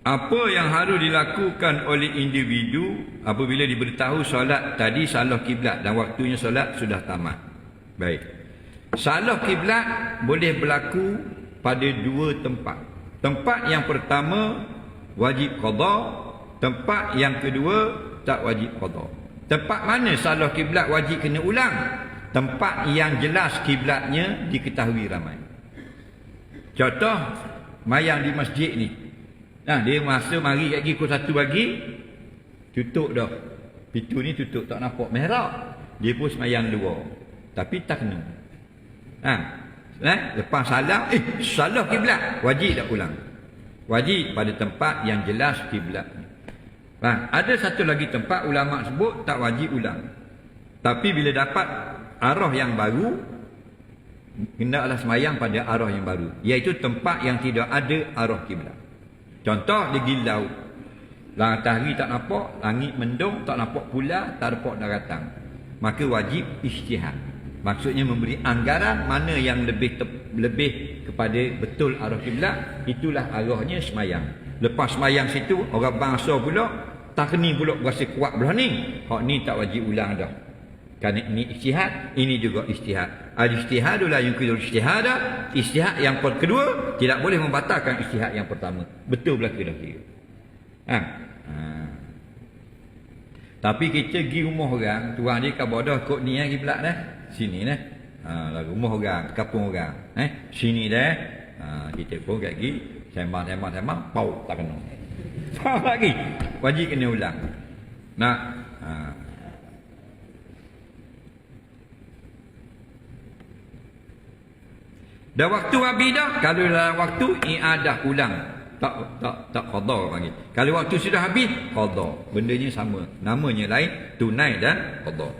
Apa yang harus dilakukan oleh individu apabila diberitahu solat tadi salah kiblat dan waktunya solat sudah tamat? Baik. Salah kiblat boleh berlaku pada dua tempat. Tempat yang pertama wajib qada, tempat yang kedua tak wajib qada. Tempat mana salah kiblat wajib kena ulang? Tempat yang jelas kiblatnya diketahui ramai. Contoh mayang di masjid ni. Nah, dia masa mari lagi pukul 1 pagi tutup dah. Pintu ni tutup tak nampak merah. Dia pun semayang 2. Tapi tak kena. Lepas salam, salah kiblat, wajib tak ulang. Wajib pada tempat yang jelas kiblat. Ada satu lagi tempat ulama sebut tak wajib ulang. Tapi bila dapat arah yang baru, hendaklah semayang pada arah yang baru, iaitu tempat yang tidak ada arah kiblat. Contoh di Gilau, matahari tak nampak, langit mendung, tak nampak pula, tak nampak daratan. Maka wajib ijtihad. Maksudnya memberi anggaran mana yang lebih kepada betul arah kiblat, itulah arahnya semayang. Lepas semayang situ, orang bangsa pula tak kena pula berasa kuat belah ni. Hak ni tak wajib ulang dah. Kerana ini ijtihad, ini juga ijtihad. Al-ijtihadu la yunqidul ijtihada. Ijtihad yang kedua tidak boleh membatalkan ijtihad yang pertama. Betul belaka dah kira. Tapi kita pergi rumah orang, tuan dia kat bodoh kod ni kiblat dah. Sini dah. Rumah orang, kampung orang. Sini dah. Kita pun kat pergi sembang, pau tak kena. Faham lagi? Wajib kena ulang. Dah waktu habis dah. Kalau dalam waktu i'adah ulang. Tak qada panggil. Kalau waktu sudah habis, qada. Bendanya sama. Namanya lain, tunai dan qada.